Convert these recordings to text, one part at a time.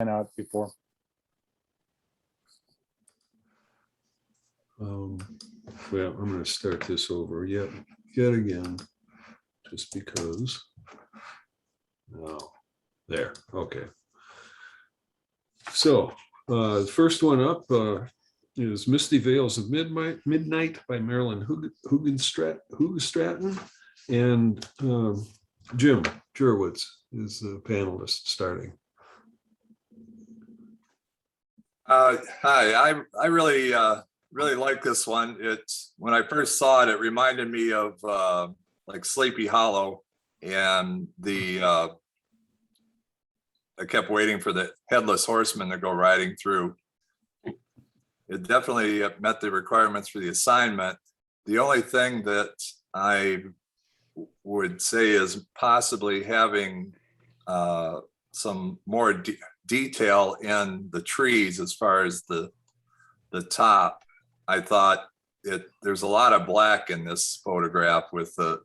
out before. Well, I'm going to start this over yet again, just because. Oh, there. Okay. So the first one up is Misty Veils of Midnight by Marilyn Hugenstratton, and Jim Jurwitz is the panelist starting. Hi, I really like this one. It's when I first saw it, it reminded me of like Sleepy Hollow, and I kept waiting for the headless horseman to go riding through. It definitely met the requirements for the assignment. The only thing that I would say is possibly having some more detail in the trees as far as the top. I thought there's a lot of black in this photograph, with the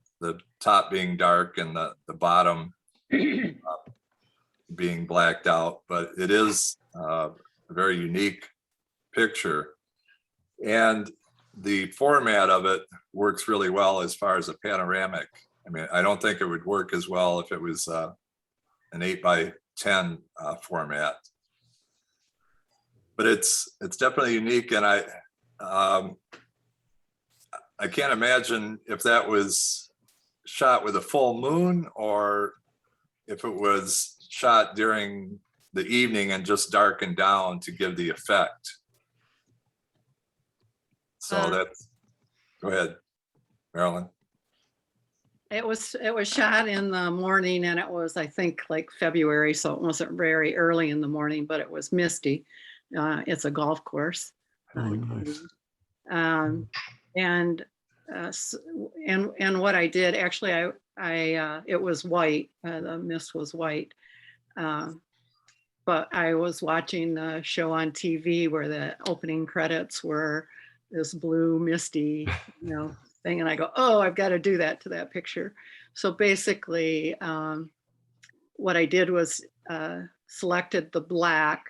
top being dark and the bottom being blacked out, but it is a very unique picture, and the format of it works really well as far as a panoramic. I mean, I don't think it would work as well if it was an 8x10 format, but it's definitely unique. And I can't imagine if that was shot with a full moon or if it was shot during the evening and just darkened down to give the effect. So that's, go ahead, Marilyn. It was shot in the morning, and it was, I think, like February, so it wasn't very early in the morning, but it was misty. It's a golf course. Oh, nice. And what I did, actually, I it was white. The mist was white. But I was watching the show on TV where the opening credits were this blue misty, thing, and I go, oh, I've got to do that to that picture. So basically, what I did was selected the black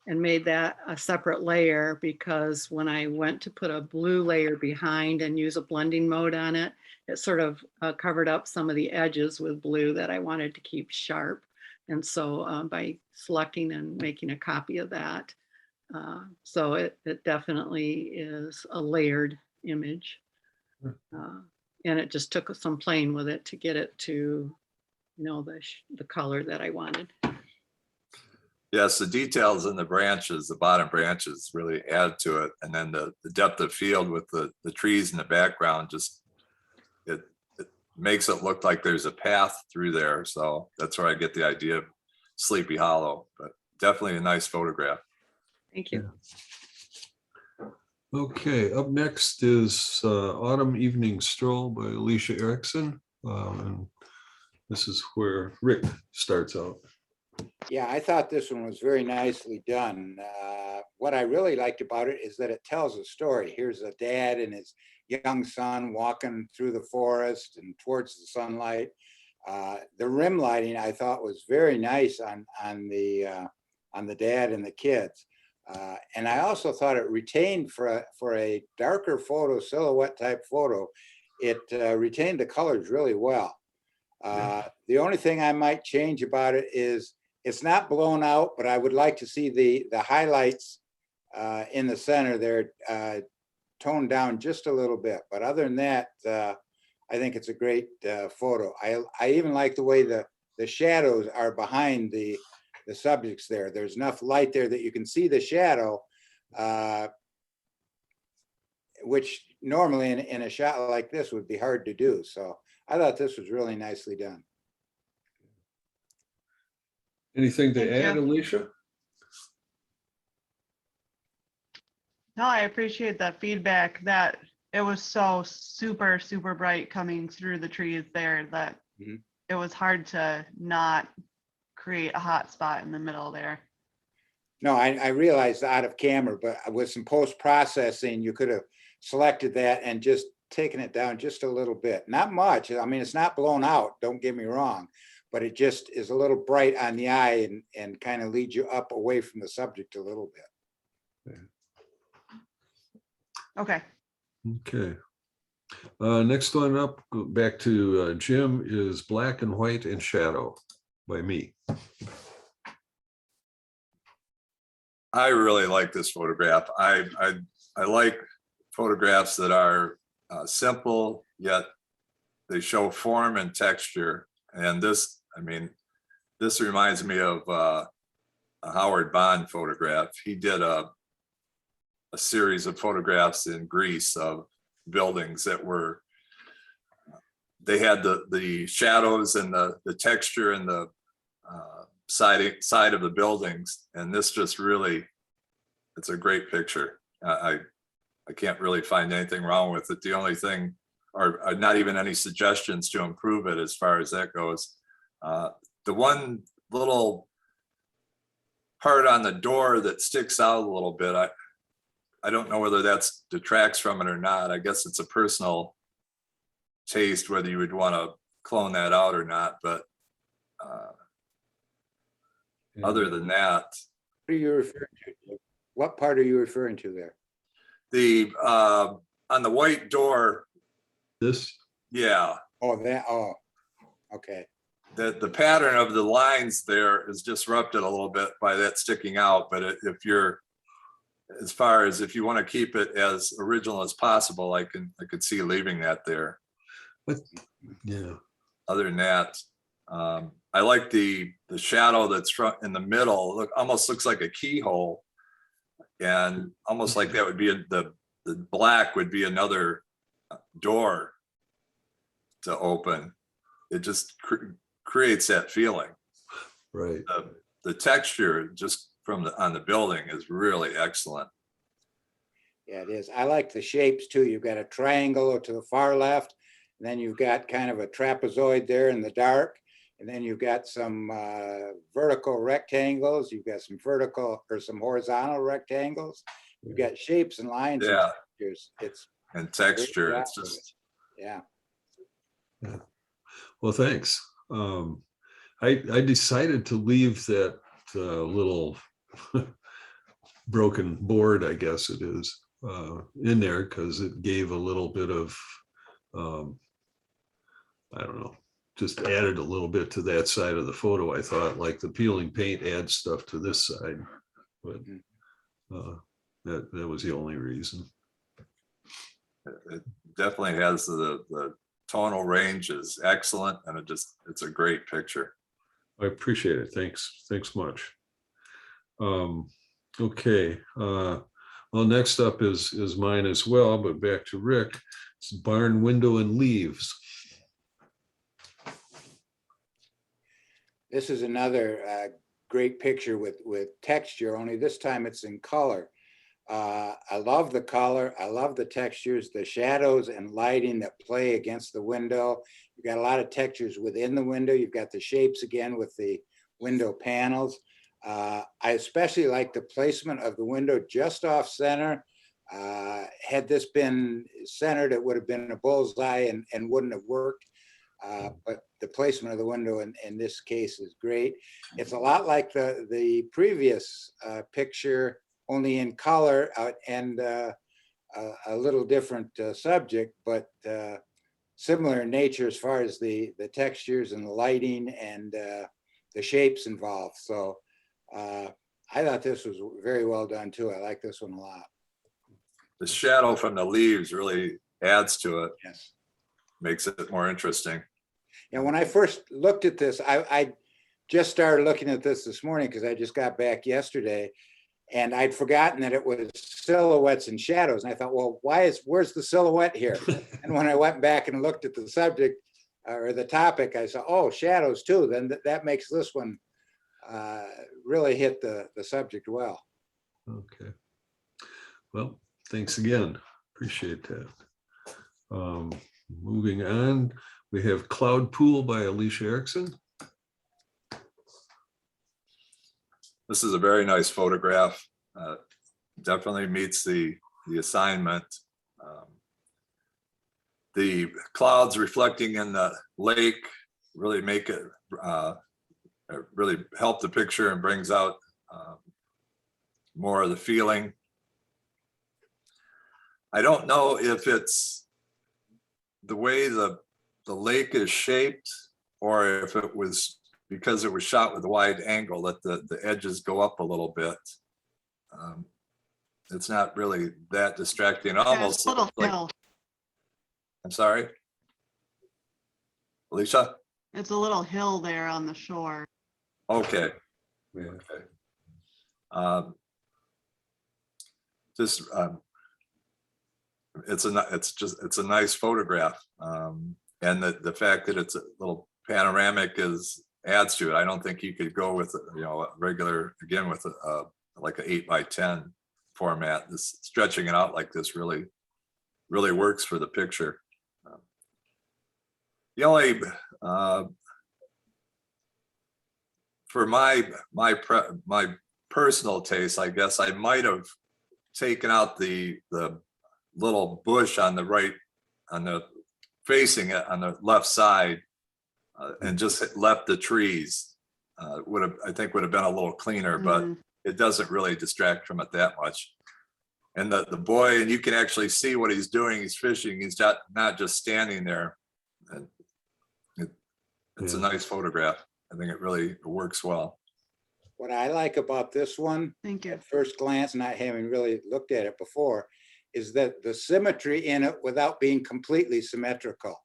and made that a separate layer, because when I went to put a blue layer behind and use a blending mode on it, it sort of covered up some of the edges with blue that I wanted to keep sharp. And so by selecting and making a copy of that, so it definitely is a layered image. And it just took some playing with it to get it to, the color that I wanted. Yes, the details in the branches, the bottom branches, really add to it. And then the depth of field with the trees in the background, just it makes it look like there's a path through there. So that's where I get the idea of Sleepy Hollow, but definitely a nice photograph. Thank you. Okay, up next is Autumn Evening Stroll by Alicia Erickson. And this is where Rick starts out. Yeah, I thought this one was very nicely done. What I really liked about it is that it tells a story. Here's a dad and his young son walking through the forest and towards the sunlight. The rim lighting I thought was very nice on the dad and the kids. And I also thought it retained for a darker photo, silhouette type photo, it retained the colors really well. The only thing I might change about it is it's not blown out, but I would like to see the highlights in the center there toned down just a little bit. But other than that, I think it's a great photo. I even like the way the shadows are behind the subjects there. There's enough light there that you can see the shadow, which normally in a shot like this would be hard to do. So I thought this was really nicely done. Anything to Thank add, you. Alicia? No, I appreciate that feedback, that it was so super, super bright coming through the trees there that it was hard to not create a hot spot in the middle there. No, I realized out of camera, but with some post-processing, you could have selected that and just taken it down just a little bit. Not much. I mean, it's not blown out, don't get me wrong, but it just is a little bright on the eye and kind of leads you up away from the subject a little bit. Okay. Okay. Next one up, go back to Jim, is Black and White and Shadow by me. I really like this photograph. I like photographs that are simple, yet they show form and texture. And this, I mean, this reminds me of a Howard Bond photograph. He did a series of photographs in Greece of buildings that were, they had the shadows and the texture and the side of the buildings. And this just really, it's a great picture. I can't really find anything wrong with it. The only thing, or not even any suggestions to improve it as far as that goes. The one little part on the door that sticks out a little bit, I don't know whether that's detracts from it or not. I guess it's a personal taste whether you would want to clone that out or not, but other than that, What are you referring to? What part are you referring to there? the on the white door, This, yeah, Oh, that, oh, okay. the pattern of the lines there is disrupted a little bit by that sticking out. But if you're, as far as if you want to keep it as original as possible, I could see leaving that there. yeah, Other than that, I like the shadow that's in the middle. Look, almost looks like a keyhole, and almost like that would be the black would be another door to open. It just creates that feeling. right. The texture just from on the building is really excellent. Yeah, it is. I like the shapes too. You've got a triangle to the far left, and then you've got kind of a trapezoid there in the dark. And then you've got some vertical rectangles. You've got some vertical or some horizontal rectangles. You've got shapes and lines. And Yeah, textures. It's, and texture. job It's with just, yeah. Well, thanks. I decided to leave that little broken board, I guess it is, in there because it gave a little bit of, I don't know, just added a little bit to that side of the photo. I thought like the peeling paint adds stuff to this side, but that was the only reason. it definitely has the tonal range is excellent, and it's a great picture. I appreciate it. Thanks much. Okay. Well, next up is mine as well, but back to Rick. It's barn window and leaves. This is another great picture with texture, only this time it's in color. I love the color. I love the textures, the shadows and lighting that play against the window. You've got a lot of textures within the window. You've got the shapes again with the window panels. I especially like the placement of the window just off center. Had this been centered, it would have been a bullseye and wouldn't have worked. But the placement of the window in this case is great. It's a lot like the previous picture, only in color and a little different subject, but similar in nature as far as the textures and the lighting and the shapes involved. So I thought this was very well done too. I like this one a lot. The shadow from the leaves really adds to it, Yes. makes it more interesting. And when I first looked at this, I just started looking at this morning because I just got back yesterday, and I'd forgotten that it was silhouettes and shadows. And I thought, well, where's the silhouette here? And when I went back and looked at the subject or the topic, I saw, oh, shadows too. Then that makes this one really hit the subject well. Okay. Well, thanks again. Appreciate that. Moving on, we have Cloud Pool by Alicia Erickson. This is a very nice photograph. Definitely meets the assignment. The clouds reflecting in the lake really make it, really help the picture and brings out more of the feeling. I don't know if it's the way the lake is shaped, or if it was because it was shot with a wide angle that the edges go up a little bit. It's not really that distracting. It Yeah, it's almost a little looks like, hill. I'm sorry, Alicia? It's a little hill there on the shore. Okay. Yeah. Okay. Just, it's a nice photograph. And the fact that it's a little panoramic adds to it. I don't think you could go with, you know, a regular, again, with like an 8x10 format. This stretching it out like this really works for the picture. The only, for my personal taste, I guess I might have taken out the little bush on the right, on the facing it on the left side, and just left the trees. I think would have been a little cleaner, but Mhm. it doesn't really distract from it that much. And the boy, and you can actually see what he's doing. He's fishing. He's not just standing there. And it's a Yeah. nice photograph. I think it really works well. What I like about this one, Thank you. at first glance, not having really looked at it before, is that the symmetry in it without being completely symmetrical.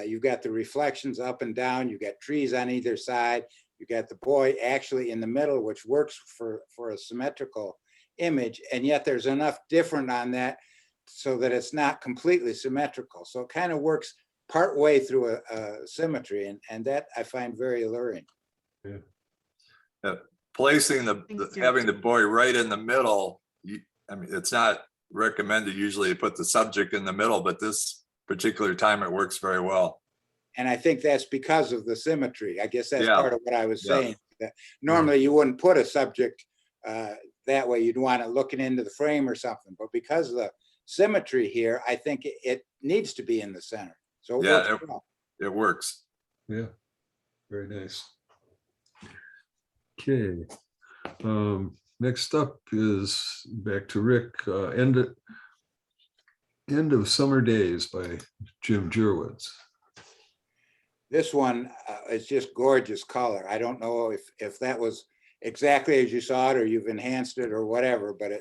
You've got the reflections up and down, you've got trees on either side, you got the boy actually in the middle, which works for a symmetrical image, and yet there's enough different on that so that it's not completely symmetrical. So it kind of works part way through a symmetry, and that I find very alluring. Placing Thank you. having the boy right in the middle, I mean, it's not recommended usually to put the subject in the middle, but this particular time it works very well. And I think that's because of the symmetry. I guess that's Yeah. part of what I was Yeah. saying. That normally you wouldn't put a subject that way. You'd want it looking into the frame or something. But because of the symmetry here, I think it needs to be in the center. So it Yeah, works well. It works. Yeah, very nice. Okay. Next up is back to Rick, End of Summer Days by Jim Jurwitz. This one is just gorgeous color. I don't know if that was exactly as you saw it or you've enhanced it or whatever, but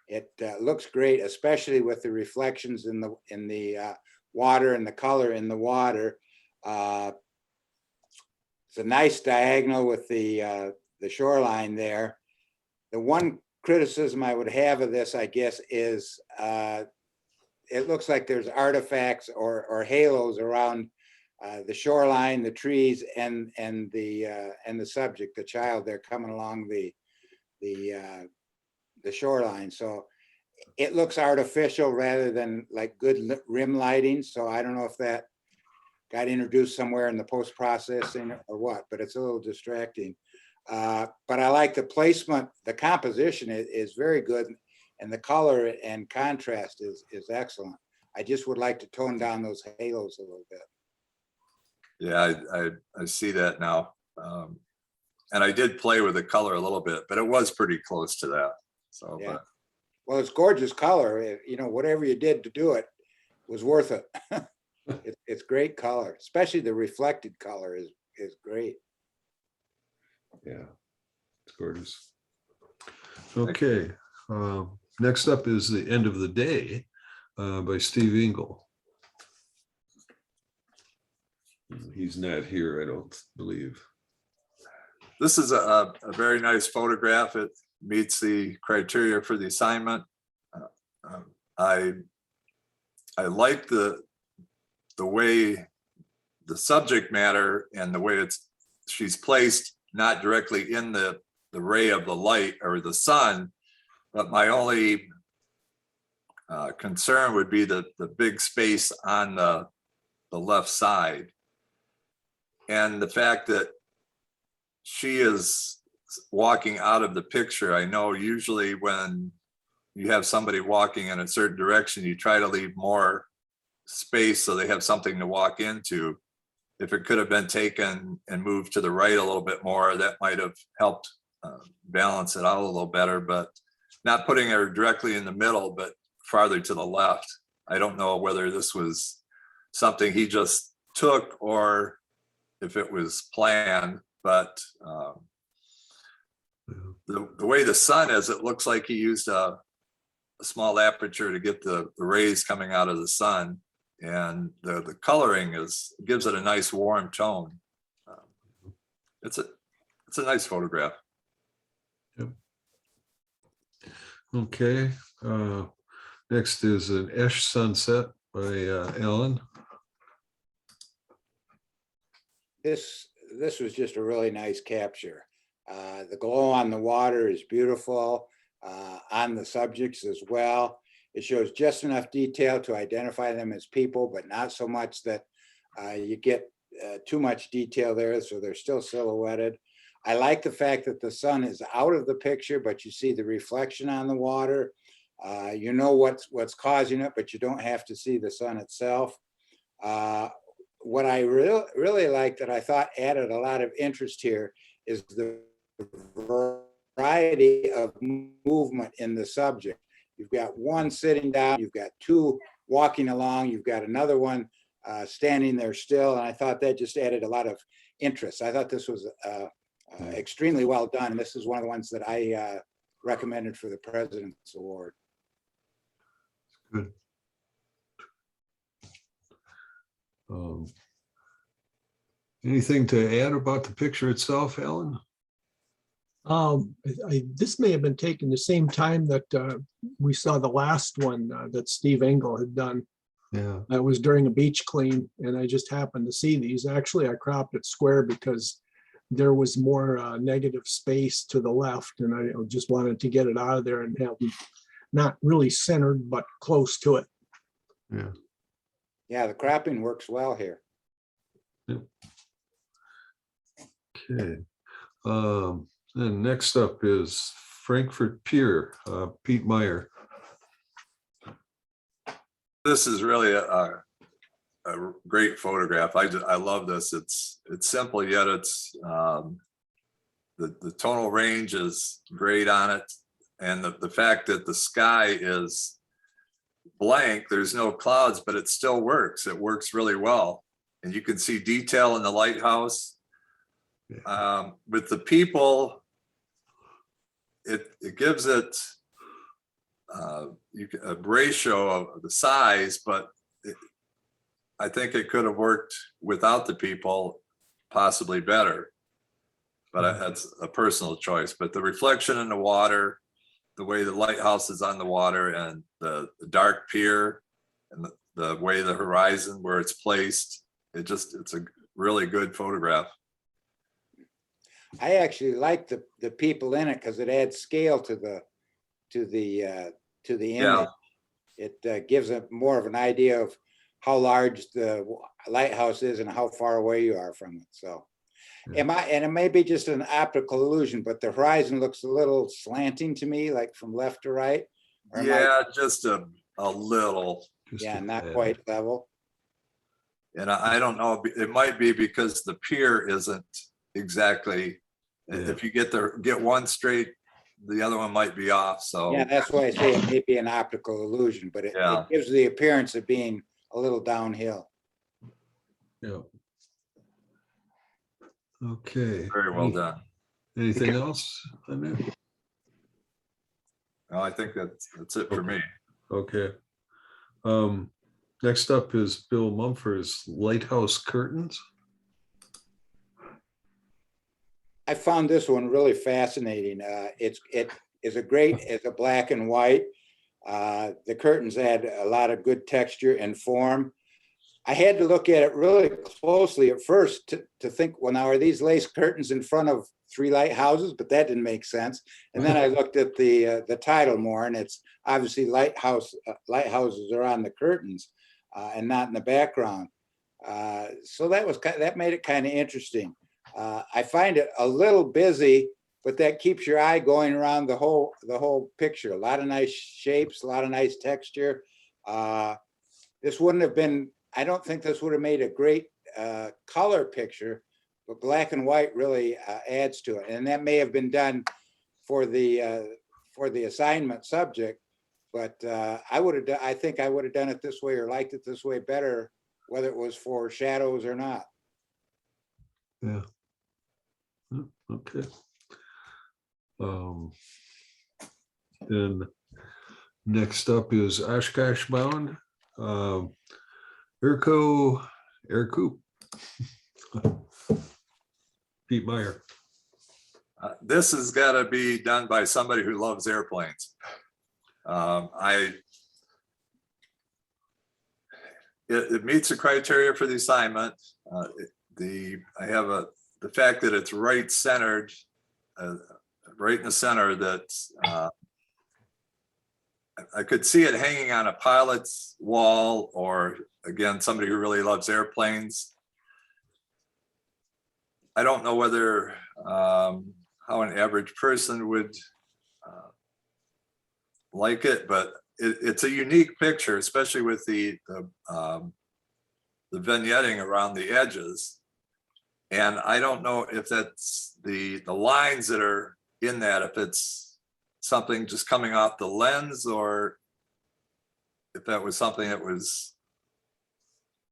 it looks great, especially with the reflections in the water and the color in the water. It's a nice diagonal with the shoreline there. The one criticism I would have of this, I guess, is it looks like there's artifacts or halos around the shoreline, the trees, and the subject, the child there coming along the shoreline. So it looks artificial rather than like good rim lighting. So I don't know if that got introduced somewhere in the post-processing or what, but it's a little distracting. But I like the placement. The composition is very good, and the color and contrast is excellent. I just would like to tone down those halos a little bit. Yeah, I see that now. And I did play with the color a little bit, but it was pretty close to that. So, Yeah. but Well, it's gorgeous color. You know, whatever you did to do it was worth it. It's great color, especially the reflected color is great. Yeah, it's gorgeous. Okay, next up is The End of the Day by Steve Engel. He's not here, I don't believe. this is a very nice photograph. It meets the criteria for the assignment. I like the way the subject matter and the way she's placed, not directly in the ray of the light or the sun, but my only concern would be the big space on the left side. And the fact that she is walking out of the picture. I know usually when you have somebody walking in a certain direction, you try to leave more space so they have something to walk into. if it could have been taken and moved to the right a little bit more, that might have helped balance it out a little better, but not putting her directly in the middle, but farther to the left. I don't know whether this was something he just took or if it was planned, but the way the sun is, it looks like he used a small aperture to get the rays coming out of the sun, and the coloring gives it a nice warm tone. It's a nice photograph. Okay, next is an Esh sunset by Ellen. This was just a really nice capture. The glow on the water is beautiful, on the subjects as well. It shows just enough detail to identify them as people, but not so much that you get too much detail there, so they're still silhouetted. I like the fact that the sun is out of the picture, but you see the reflection on the water. You know what's causing it, but you don't have to see the sun itself. What I really like that I thought added a lot of interest here is the variety of movement in the subject. You've got one sitting down, you've got two walking along, you've got another one standing there still, and I thought that just added a lot of interest. I thought this was extremely well done, and this is one of the ones that I recommended for the President's Award. Good. Anything to add about the picture itself, Alan? This may have been taken the same time that we saw the last one that Steve Engel had done. Yeah. That was during a beach clean, and I just happened to see these. Actually, I cropped it square because there was more negative space to the left, and I just wanted to get it out of there and have them not really centered, but close to it. Yeah. Yeah, the cropping works well here. Okay. And next up is Frankfurt Pier, Pete Meyer. This is really a great photograph. I love this. It's simple, yet it's the tonal range is great on it. And the fact that the sky is blank, there's no clouds, but it still works. It works really well. And you can see detail in the lighthouse. With the people, it gives it a ratio of the size, but I think it could have worked without the people possibly better. But that's a personal choice. But the reflection in the water, the way the lighthouse is on the water, and the dark pier, and the way the horizon where it's placed, it's a really good photograph. I actually like the people in it because it adds scale to the image. Yeah. It gives it more of an idea of how large the lighthouse is and how far away you are from it. So, and it may be just an optical illusion, but the horizon looks a little slanting to me, like from left to right. Yeah, just a little. Yeah, not quite level. And I don't know, it might be because the pier isn't exactly, if you get one straight, the other one might be off, so. Yeah, that's why I say it may be an optical illusion, but it gives the appearance of being a little downhill. Yeah. Okay. Very well done. Anything else on that? No, I think that's it for me. Okay. Next up is Bill Mumford's Lighthouse Curtains. I found this one really fascinating. It is it's a black and white. The curtains add a lot of good texture and form. I had to look at it really closely at first to think, well, now are these lace curtains in front of three lighthouses? But that didn't make sense. And then I looked at the title more, and it's obviously lighthouses are on the curtains and not in the background. So that made it kind of interesting. I find it a little busy, but that keeps your eye going around the whole picture. A lot of nice shapes, a lot of nice texture. This wouldn't have been, I don't think this would have made a great color picture, but black and white really adds to it. And that may have been done for the assignment subject, but I think I would have done it this way or liked it this way better, whether it was for shadows or not. Yeah. Okay. Then next up is Oshkosh Bound, Airco, Air Coop. Pete Meyer. This has got to be done by somebody who loves airplanes. It meets the criteria for the assignment. The fact that it's right centered, right in the center, that I could see it hanging on a pilot's wall, or again, somebody who really loves airplanes. I don't know whether how an average person would like it, but it's a unique picture, especially with the vignetting around the edges. And I don't know if that's the lines that are in that, if it's something just coming off the lens, or if that was something that was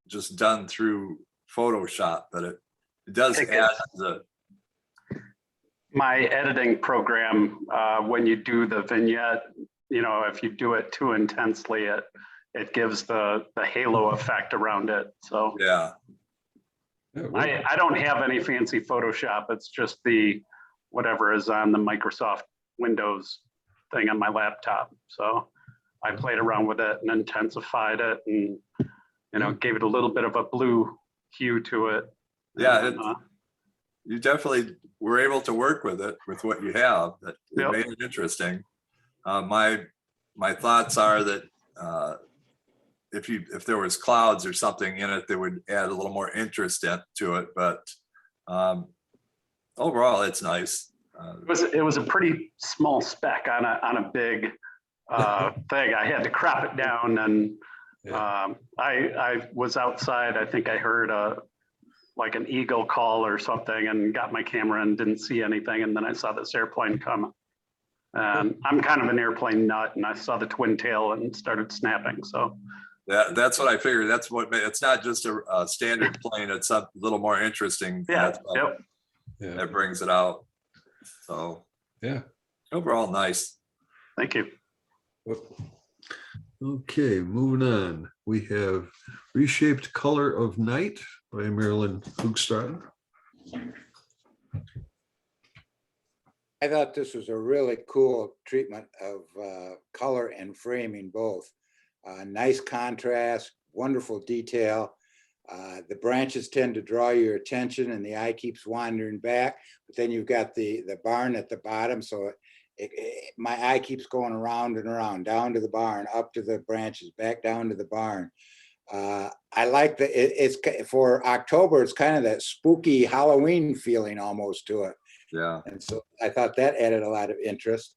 just done through Photoshop, but it does add the. My editing program, when you do the vignette, if you do it too intensely, it gives the halo effect around it. So Yeah. I don't have any fancy Photoshop. It's just whatever is on the Microsoft Windows thing on my laptop. So I played around with it and intensified it, and gave it a little bit of a blue hue to it. Yeah, you definitely were able to work with it with what you have. That it made it interesting. My thoughts are that if there was clouds or something in it, that would add a little more interest to it. But overall, it's nice. It was a pretty small spec on a big thing. I had to crop it down, and I was outside. I think I heard like an eagle call or something, and got my camera and didn't see anything. And then I saw this airplane come. And I'm kind of an airplane nut, and I saw the twin tail and started snapping. So that's what I figured. That's what it's not just a standard plane. It's a little more interesting. Yeah. That brings it out. So yeah, overall nice. Thank you. Okay, moving on. We have Reshaped Color of Night by Marilyn Hoogstraten. I thought this was a really cool treatment of color and framing both. Nice contrast, wonderful detail. The branches tend to draw your attention and the eye keeps wandering back, but then you've got the barn at the bottom. So my eye keeps going around and around, down to the barn, up to the branches, back down to the barn. I like that it's for October, it's kind of that spooky Halloween feeling almost to it. Yeah. And so I thought that added a lot of interest.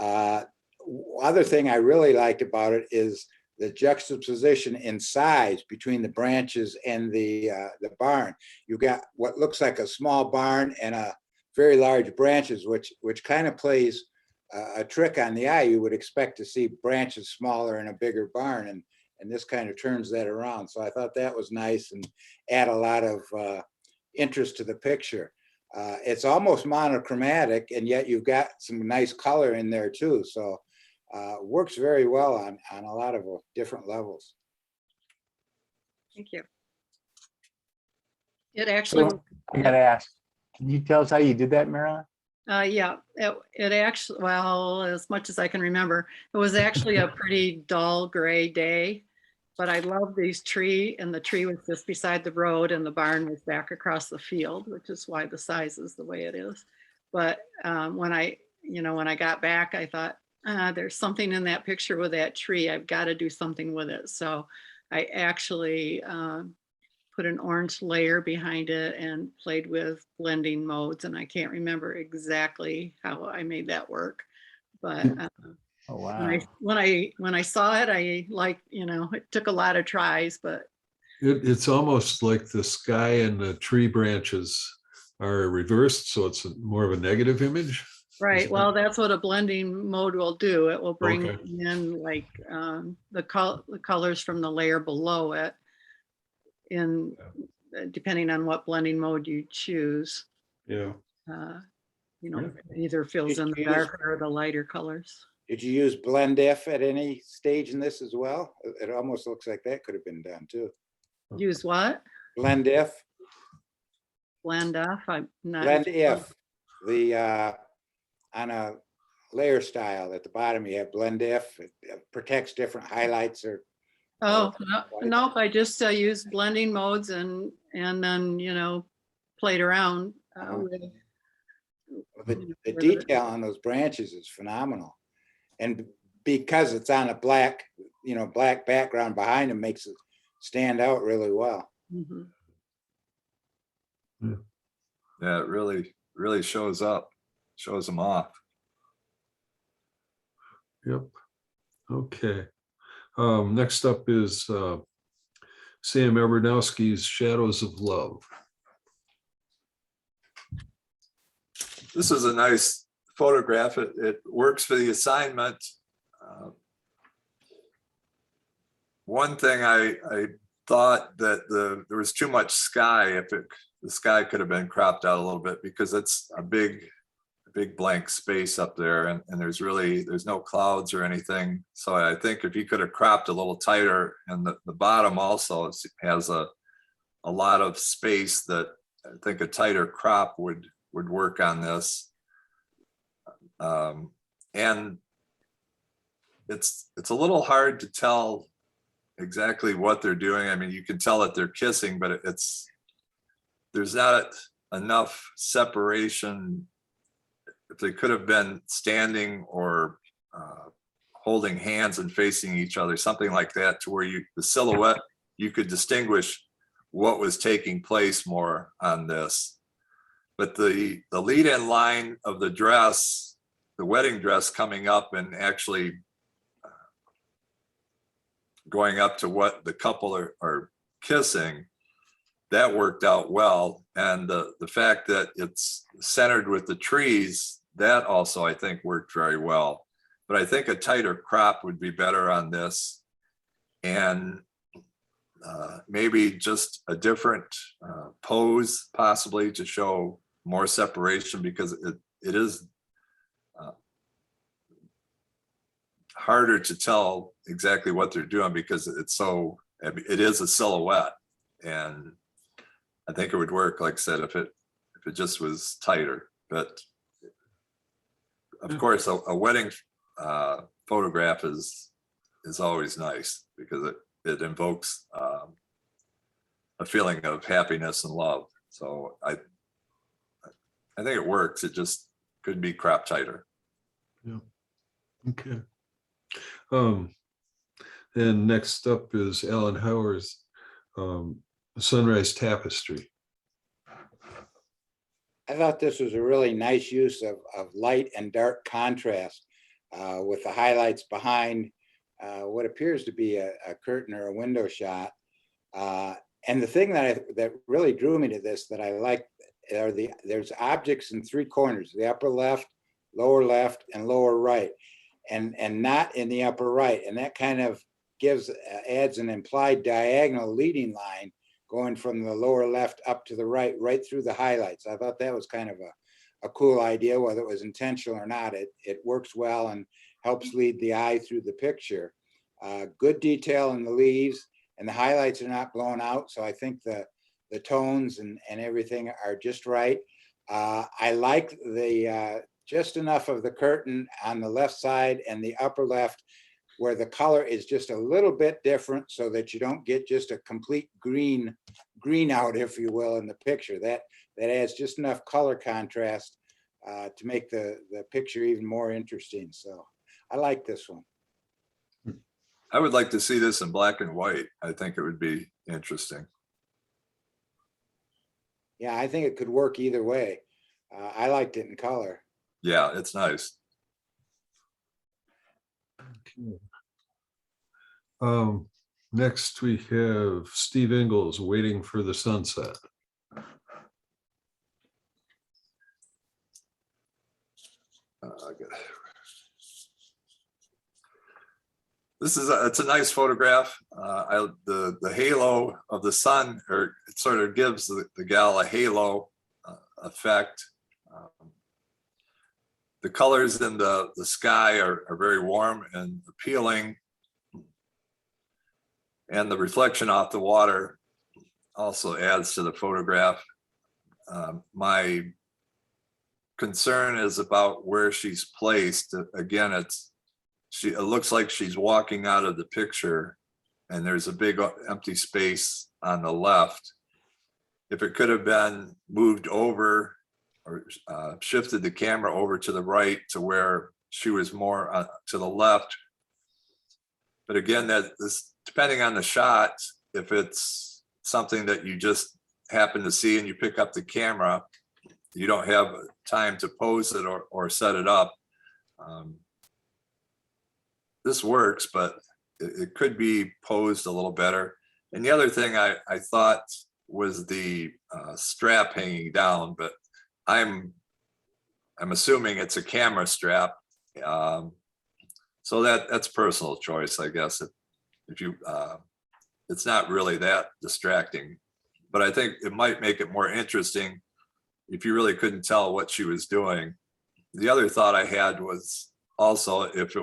Other thing I really liked about it is the juxtaposition in size between the branches and the barn. You got what looks like a small barn and a very large branches, which kind of plays a trick on the eye. You would expect to see branches smaller in a bigger barn, and this kind of turns that around. So I thought that was nice and add a lot of interest to the picture. It's almost monochromatic, and yet you've got some nice color in there too. So works very well on a lot of different levels. Thank you. It actually, So I gotta ask, can you tell us how you did that, Marilyn? yeah, it actually, well, as much as I can remember, it was actually a pretty dull gray day, but I love these tree, and the tree was just beside the road and the barn was back across the field, which is why the size is the way it is. But when I got back, I thought, there's something in that picture with that tree. I've got to do something with it. So I actually put an orange layer behind it and played with blending modes. And I can't remember exactly how I made that work. But Oh, wow. when I saw it, I it took a lot of tries, but It's almost like the sky and the tree branches are reversed, so it's more of a negative image. Right, well, that's what a blending mode will do. It will bring Okay. in like the colors from the layer below it in, depending on what blending mode you choose. Yeah. You know, Yeah. either fills Did in the you use- darker or the lighter colors. Did you use blend if at any stage in this as well? It almost looks like that could have been done too. Use what? Blend if, Blend off, I'm not. blend if, on a layer style at the bottom, you have blend if, it protects different highlights or. Oh, or- no, I just used blending modes and then, you know, played around with. The detail on those branches is phenomenal. And because it's on a black, black background behind them makes it stand out really well. Mhm. Yeah, it really shows up, shows them off. Yep. Okay. Next up is Sam Abernowski's Shadows of Love. This is a nice photograph. It works for the assignment. One thing I thought that there was too much sky. If the sky could have been cropped out a little bit, because it's a big blank space up there, and there's no clouds or anything. So I think if you could have cropped a little tighter, and the bottom also has a lot of space, that I think a tighter crop would work on this. And it's a little hard to tell exactly what they're doing. I mean, you can tell that they're kissing, but there's not enough separation. If they could have been standing or holding hands and facing each other, something like that, to where the silhouette, you could distinguish what was taking place more on this. But the lead-in line of the dress, the wedding dress coming up and actually going up to what the couple are kissing, that worked out well. And the fact that it's centered with the trees, that also I think worked very well. But I think a tighter crop would be better on this. And maybe just a different pose possibly to show more separation, because it is harder to tell exactly what they're doing, because it is a silhouette. And I think it would work, like I said, if it just was tighter. But of course, a wedding photograph is always nice, because it invokes a feeling of happiness and love. So I think it works. It just could be cropped tighter. Yeah. Okay. And next up is Alan Howard's Sunrise Tapestry. I thought this was a really nice use of light and dark contrast with the highlights behind what appears to be a curtain or a window shot. And the thing that really drew me to this, that I like, there's objects in three corners: the upper left, and lower right, and not in the upper right. And that kind of adds an implied diagonal leading line going from the lower left up to the right through the highlights. I thought that was kind of a cool idea. Whether it was intentional or not, it works well and helps lead the eye through the picture. Good detail in the leaves, and the highlights are not blown out. So I think the tones and everything are just right. I like the just enough of the curtain on the left side and the upper left, where the color is just a little bit different, so that you don't get just a complete green out, if you will, in the picture. That adds just enough color contrast to make the picture even more interesting. So I like this one. I would like to see this in black and white. I think it would be interesting. Yeah, I think it could work either way. I liked it in color. Yeah, it's nice. Okay. Next, we have Steve Ingalls, Waiting for the Sunset. Good. This is it's a nice photograph. The halo of the sun, or it sort of gives the gal a halo effect. The colors in the sky are very warm and appealing. And the reflection off the water also adds to the photograph. My concern is about where she's placed. Again, it looks like she's walking out of the picture and there's a big empty space on the left. If it could have been moved over or shifted the camera over to the right to where she was more to the left. But again, this depending on the shot, if it's something that you just happen to see and you pick up the camera, you don't have time to pose it or set it up. This works, but it could be posed a little better. And the other thing I thought was the strap hanging down, but I'm assuming it's a camera strap. So that's personal choice, I guess. If you, it's not really that distracting, but I think it might make it more interesting if you really couldn't tell what she was doing. The other thought I had was also if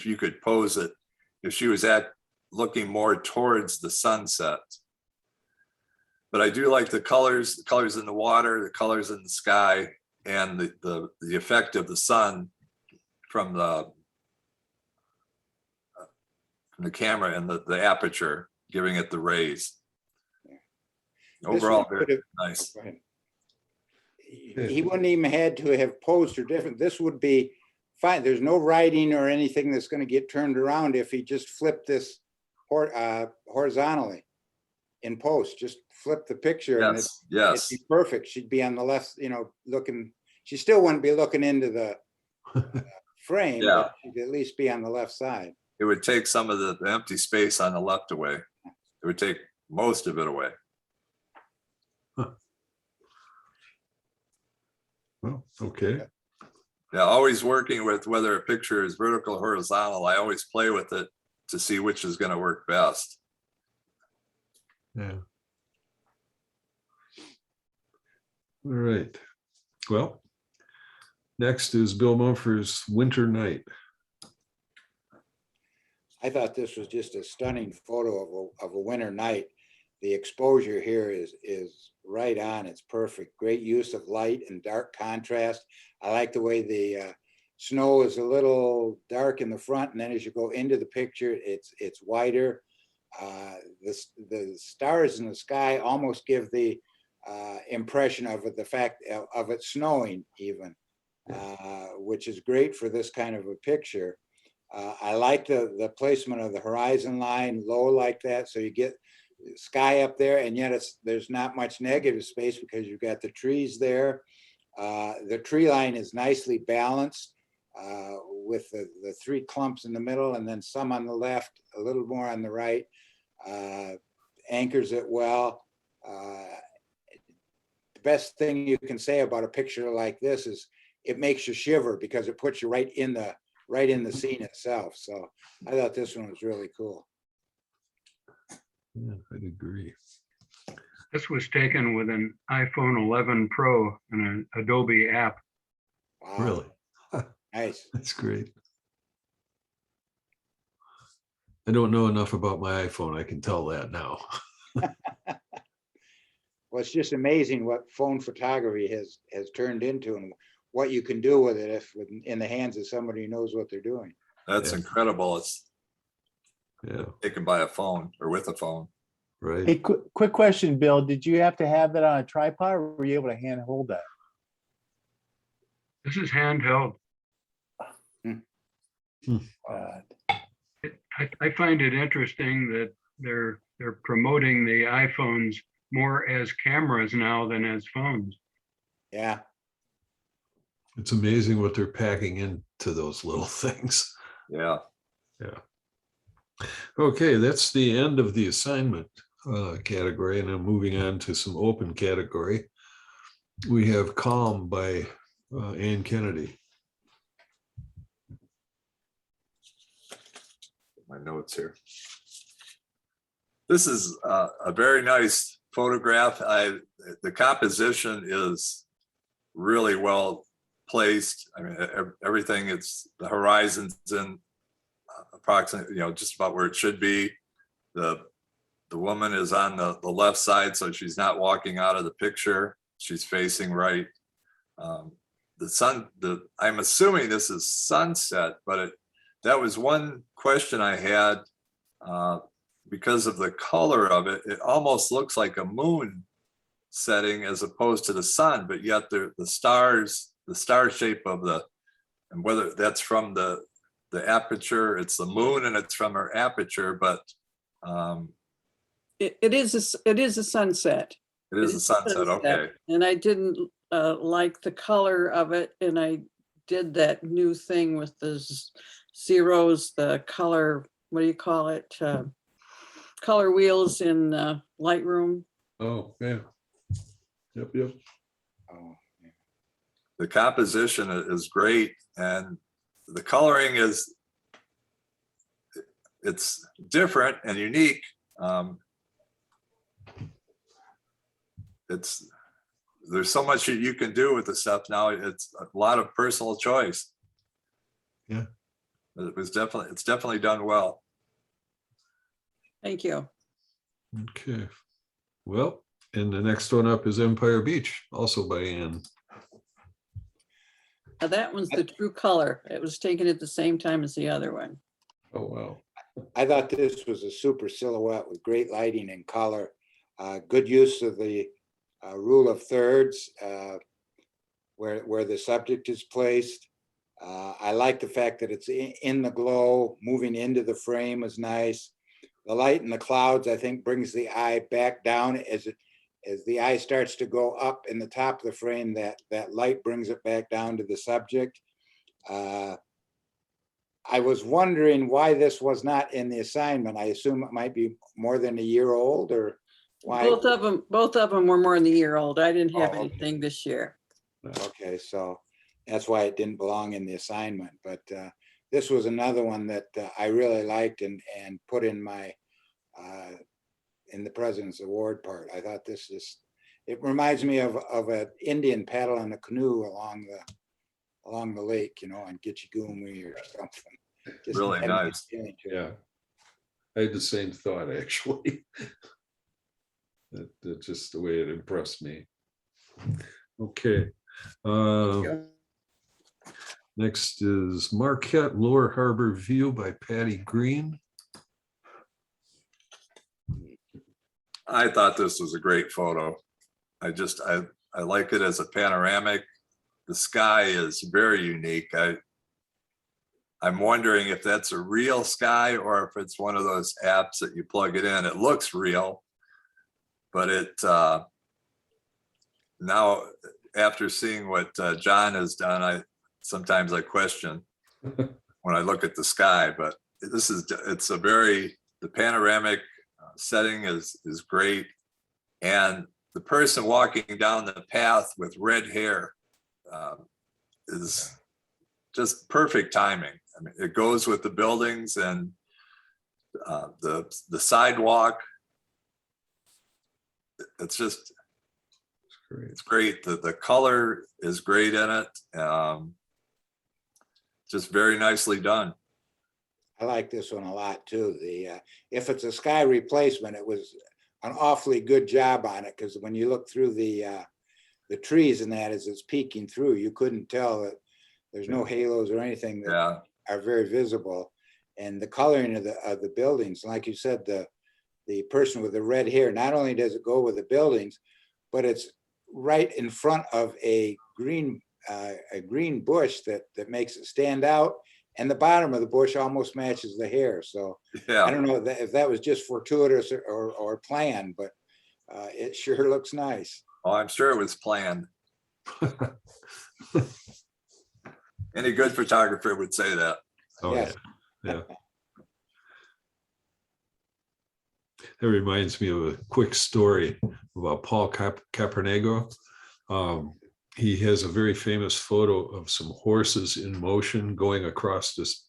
you could pose it, if she was looking more towards the sunset. But I do like the colors in the water, the colors in the sky, and the effect of the sun from the camera and the aperture, giving it the rays. Overall, very nice. He wouldn't even had to have posed or different. This would be fine. There's no writing or anything that's going to get turned around if he just flipped this horizontally in post. Just flip the picture and it'd be perfect. She'd be on the left, looking. She still wouldn't be looking into the frame, but she'd at least be on the left side. It would take some of the empty space on the left away. It would take most of it away. Well, okay. Yeah, always working with whether a picture is vertical or horizontal. I always play with it to see which is going to work best. Yeah. All right. Well, next is Bill Mumford's Winter Night. I thought this was just a stunning photo of a winter night. The exposure here is right on. It's perfect. Great use of light and dark contrast. I like the way the snow is a little dark in the front, and then as you go into the picture, it's whiter. The stars in the sky almost give the impression of it, the fact of it snowing even, which is great for this kind of a picture. I like the placement of the horizon line low like that, so you get sky up there, and yet there's not much negative space because you've got the trees there. The tree line is nicely balanced with the three clumps in the middle, and then some on the left, a little more on the right. Anchors it well. The best thing you can say about a picture like this is it makes you shiver because it puts you right in the scene itself. So I thought this one was really cool. Yeah, I'd agree. This was taken with an iPhone 11 Pro and an Adobe app. Wow. Really? Nice. That's great. I don't know enough about my iPhone. I can tell that now. Well, it's just amazing what phone photography has turned into and what you can do with it if in the hands of somebody who knows what they're doing. That's incredible. It's taken by a phone or with a phone. Right. Hey, quick question, Bill. Did you have to have that on a tripod, or were you able to hand hold that? This is handheld. I find it interesting that they're promoting the iPhones more as cameras now than as phones. Yeah. It's amazing what they're packing into those little things. Yeah. Yeah. Okay, that's the end of the assignment category, and I'm moving on to some open category. We have Calm by Ann Kennedy. My notes here. This is a very nice photograph. The composition is really well placed. I mean, everything, it's the horizon's in approximately, just about where it should be. The woman is on the left side, so she's not walking out of the picture. She's facing right. The sun, I'm assuming this is sunset, but that was one question I had because of the color of it. It almost looks like a moon setting as opposed to the sun, but yet the stars, the star shape of and whether that's from the aperture, it's the moon and it's from her aperture, but it is a sunset. it is a sunset. Okay. And I didn't like the color of it, and I did that new thing with the zeros, the color, what do you call it? Color wheels in Lightroom. Oh, yeah. Yep. Oh, yeah. The composition is great, and the coloring it's different and unique. There's so much you can do with the stuff now. It's a lot of personal choice. Yeah. It's definitely done well. Thank you. Okay. Well, and the next one up is Empire Beach, also by Ann. Now that one's the true color. It was taken at the same time as the other one. Oh, wow. I thought this was a super silhouette with great lighting and color. Good use of the rule of thirds where the subject is placed. I like the fact that it's in the glow, moving into the frame is nice. The light in the clouds, I think, brings the eye back down as the eye starts to go up in the top of the frame. That light brings it back down to the subject. I was wondering why this was not in the assignment. I assume it might be more than a year old, or why? Both of them were more than a year old. I didn't have Oh, okay. anything this year. Okay, so that's why it didn't belong in the assignment. But this was another one that I really liked and put in my in the President's Award part. I thought it reminds me of an Indian paddling a canoe along the lake, on Gitchigumi or something. Just Really had a nice. feeling to it. Yeah. I had the same thought, actually. That's just the way it impressed me. Okay. Next is Marquette Lower Harbor View by Patty Green. I thought this was a great photo. I like it as a panoramic. The sky is very unique. I'm wondering if that's a real sky or if it's one of those apps that you plug it in. It looks real, but now after seeing what John has done, sometimes I question when I look at the sky, but the panoramic setting is great. And the person walking down the path with red hair is just perfect timing. I mean, it goes with the buildings and the sidewalk. It's great. The color is great in it. Just very nicely done. I like this one a lot too. If it's a sky replacement, it was an awfully good job on it, because when you look through the trees and that as it's peeking through, you couldn't tell that there's no halos or anything that are very visible. And the coloring of the buildings, like you said, the person with the red hair, not only does it go with the buildings, but it's right in front of a green bush that makes it stand out. And the bottom of the bush almost matches the hair. So I don't know if that was just fortuitous or planned, but it sure looks nice. Oh, I'm sure it was planned. Any good photographer would say that. Oh, Yes. yeah. It reminds me of a quick story about Paul Capernego. He has a very famous photo of some horses in motion going across this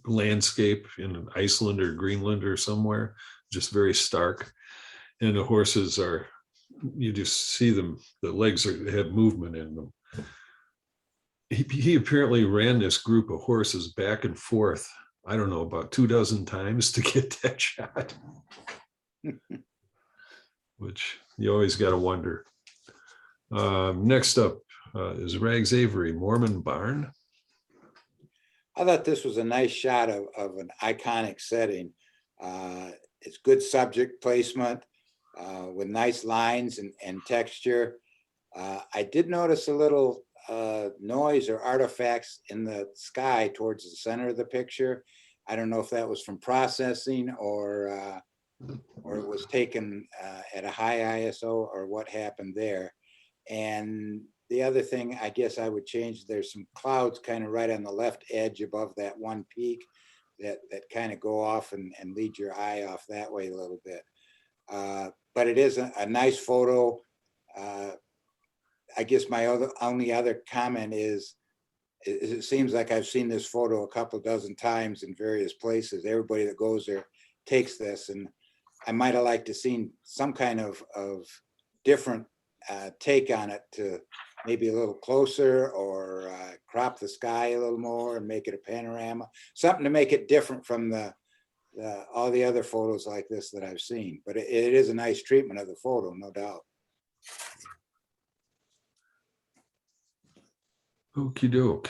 landscape in Iceland or Greenland or somewhere, just very stark. And the horses are, you just see them, the legs have movement in them. He apparently ran this group of horses back and forth, I don't know, about 24 times to get that shot. Which you always got to wonder. Next up is Rags Avery, Mormon Barn. I thought this was a nice shot of an iconic setting. It's good subject placement with nice lines and texture. I did notice a little noise or artifacts in the sky towards the center of the picture. I don't know if that was from processing or it was taken at a high ISO or what happened there. And the other thing I guess I would change, there's some clouds kind of right on the left edge above that one peak that kind of go off and lead your eye off that way a little bit. But it is a nice photo. I guess my only other comment is it seems like I've seen this photo a couple dozen times in various places. Everybody that goes there takes this, and I might have liked to seen some kind of different take on it, to maybe a little closer or crop the sky a little more and make it a panorama, something to make it different from all the other photos like this that I've seen. But it is a nice treatment of the photo, no doubt. Okie doke.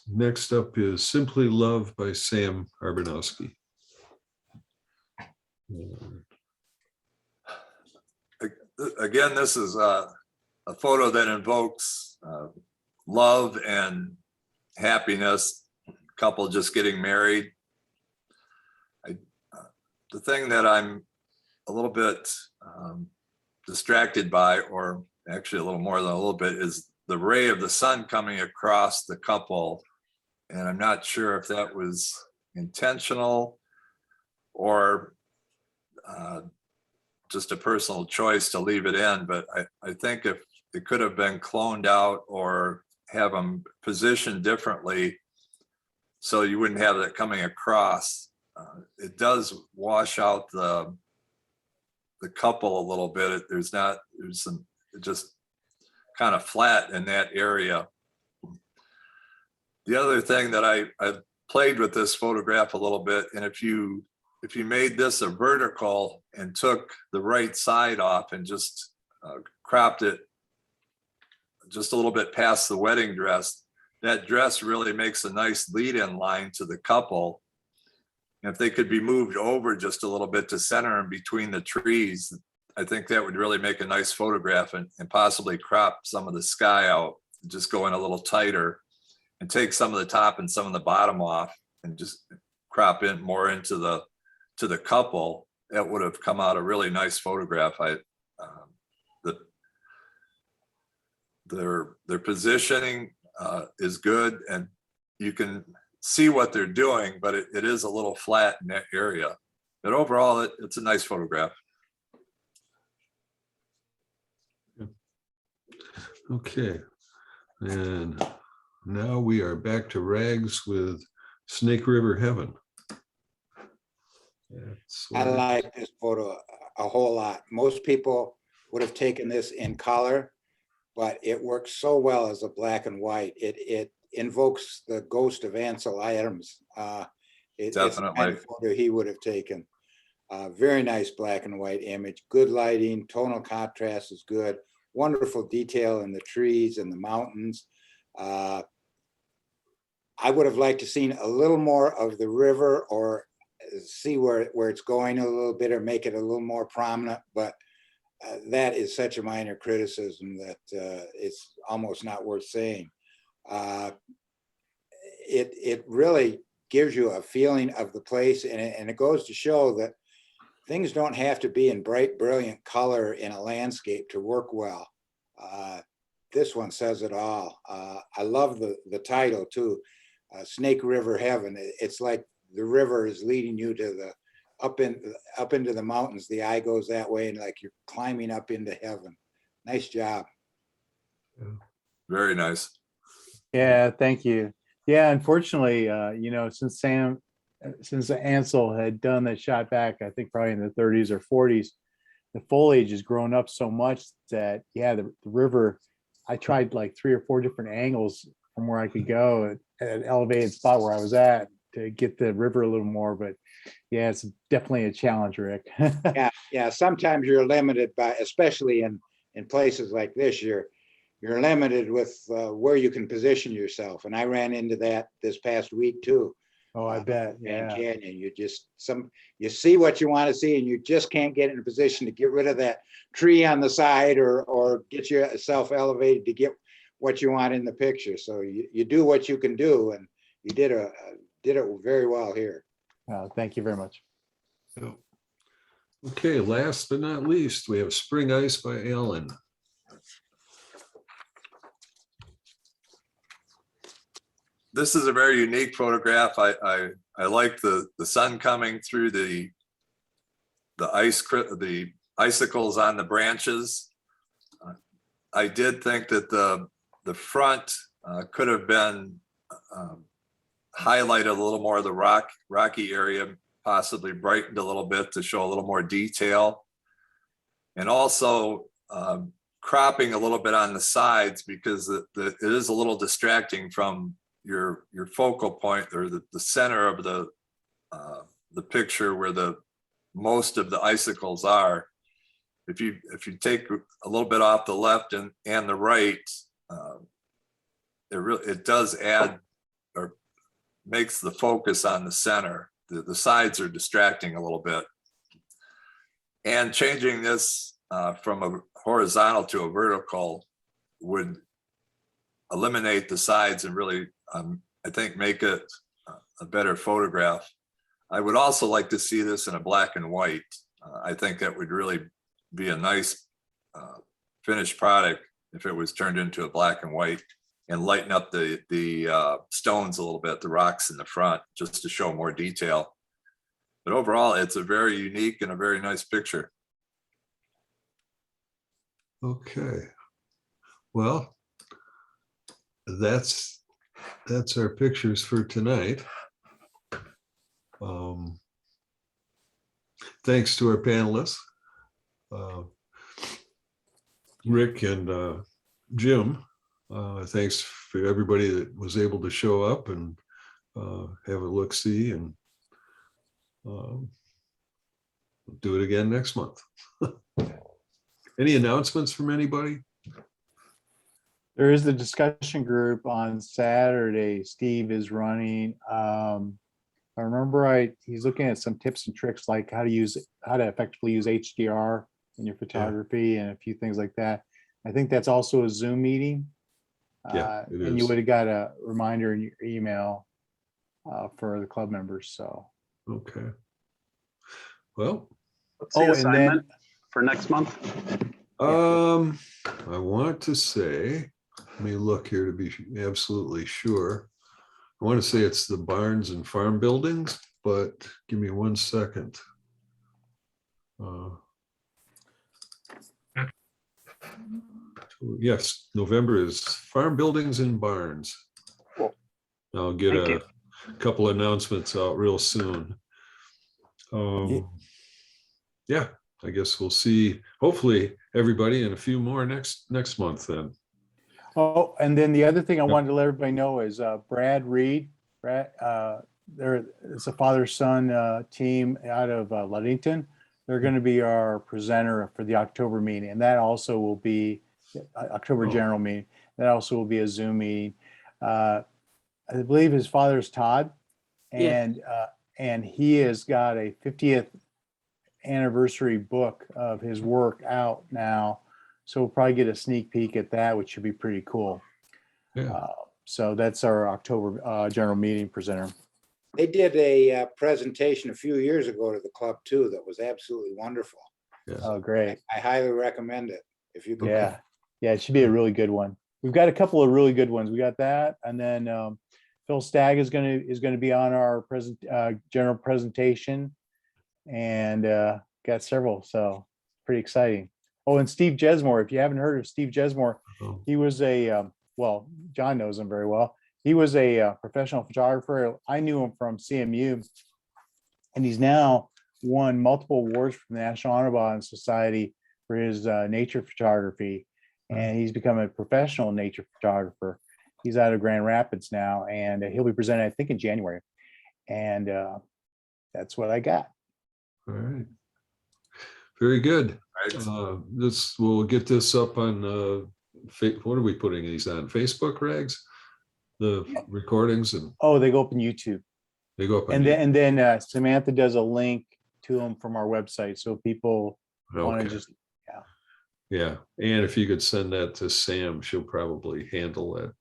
Next up is Simply Love by Sam Arbonowski. Again, this is a photo that invokes love and happiness, couple just getting married. The thing that I'm a little bit distracted by, or actually a little more than a little bit, is the ray of the sun coming across the couple. And I'm not sure if that was intentional or just a personal choice to leave it in, but I think if it could have been cloned out or have them positioned differently so you wouldn't have that coming across. It does wash out the couple a little bit. There's some just kind of flat in that area. The other thing that I played with this photograph a little bit, and if you made this a vertical and took the right side off and just cropped it just a little bit past the wedding dress, that dress really makes a nice lead-in line to the couple. And if they could be moved over just a little bit to center in between the trees, I think that would really make a nice photograph, and possibly crop some of the sky out, just go in a little tighter and take some of the top and some of the bottom off and just crop in more into the couple. That would have come out a really nice photograph. Their positioning is good, and you can see what they're doing, but it is a little flat in that area. But overall, it's a nice photograph. Okay, and now we are back to Rags with Snake River Heaven. I like this photo a whole lot. Most people would have taken this in color, but it works so well as a black and white. It invokes the ghost of Ansel Adams. It's the kind of photo he would have taken. Very nice black and white image, good lighting, tonal contrast is good, wonderful detail in the trees and the mountains. I would have liked to seen a little more of the river, or see where it's going a little bit, or make it a little more prominent, but that is such a minor criticism that it's almost not worth saying. It really gives you a feeling of the place, and it goes to show that things don't have to be in bright, brilliant color in a landscape to work well. This one says it all. I love the title too, Snake River Heaven. It's like the river is leading you to up into the mountains. The eye goes that way and like you're climbing up into heaven. Nice job. Very nice. Yeah, thank you. Yeah, unfortunately, since Ansel had done that shot back, I think probably in the 30s or 40s, the foliage has grown up so much that, yeah, the river, I tried like 3 or 4 different angles from where I could go at an elevated spot where I was at to get the river a little more, but yeah, it's definitely a challenge, Rick. Yeah. Sometimes you're limited by, especially in places like this, you're limited with where you can position yourself. And I ran into that this past week too. Oh, I bet. Grand Yeah. Canyon, you see what you want to see and you just can't get in a position to get rid of that tree on the side or get yourself elevated to get what you want in the picture. So you do what you can do, and you did it very well here. Thank you very much. Okay, last but not least, we have Spring Ice by Alan. This is a very unique photograph. I like the sun coming through the icicles on the branches. I did think that the front could have been highlighted a little more of the rocky area, possibly brightened a little bit to show a little more detail. And also cropping a little bit on the sides, because it is a little distracting from your focal point, or the center of the picture where the most of the icicles are. If you take a little bit off the left and the right, it does add or makes the focus on the center. The sides are distracting a little bit. And changing this from a horizontal to a vertical would eliminate the sides and really, I think, make it a better photograph. I would also like to see this in a black and white. I think that would really be a nice finished product if it was turned into a black and white, and lighten up the stones a little bit, the rocks in the front, just to show more detail. But overall, it's a very unique and a very nice picture. Okay. Well, that's our pictures for tonight. Thanks to our panelists, Rick and Jim. Thanks for everybody that was able to show up and have a look-see, and do it again next month. Any announcements from anybody? There is the discussion group on Saturday. Steve is running. I remember right, he's looking at some tips and tricks, like how to effectively use HDR in your photography and a few things like that. I think that's also a Zoom meeting. Yeah, it and you is. would have got a reminder in your email for the club members. So Okay. Well, What's the and assignment then for next month? I want to say, let me look here to be absolutely sure. I want to say it's the barns and farm buildings, but give me 1 second. Yes, November is farm buildings and barns. Cool. I'll get Thank a you. couple announcements out real soon. Yeah, I guess we'll see, hopefully, everybody in a few more next month then. Oh, and then the other thing I wanted to let everybody know is Brad Reed. Brad, it's a father-son team out of Ludington. They're going to be our presenter for the October meeting, and that also will be October general meeting. That also will be a Zoom meeting. I believe his father's Todd, and he has got a 50th anniversary book of his work out now. So we'll probably get a sneak peek at that, which should be pretty cool. Yeah. So that's our October general meeting presenter. They did a presentation a few years ago to the club too that was absolutely wonderful. Yes. Oh, great. I highly recommend it if you can. Yeah. Yeah, it should be a really good one. We've got a couple of really good ones. We got that. And then Phil Stagg is going to be on our general presentation. and got several. So pretty exciting. Oh, and Steve Jesmore, if you haven't heard of Steve Jesmore, Oh, he was well, John knows him very well. He was a professional photographer. I knew him from CMU, and he's now won multiple awards from the National Audubon Society for his nature photography, and he's become a professional nature photographer. He's out of Grand Rapids now, and he'll be presenting, I think, in January. And that's what I got. all right. Very good. Right. We'll get this up on, what are we putting these on? Facebook, Rags? The recordings, and Oh, they go up on YouTube. they go up on. And then Samantha does a link to them from our website. So people want to Okay. just, Yeah, and if you could send that to Sam, she'll probably handle that.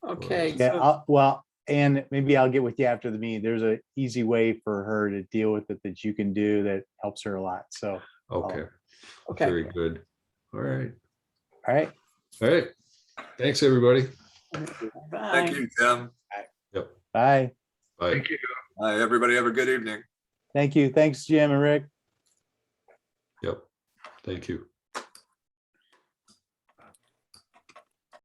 Okay. yeah, so- well, and maybe I'll get with you after the meeting. There's an easy way for her to deal with it that you can do that helps her a lot. So, Okay, Okay. very good. All right, all right. all right. Thanks, everybody. Bye. Thank you, Tim. Bye. Bye. Thank you. Hi, everybody. Have a good evening. Thank you. Thanks, Jim and Rick. Yep. Thank you.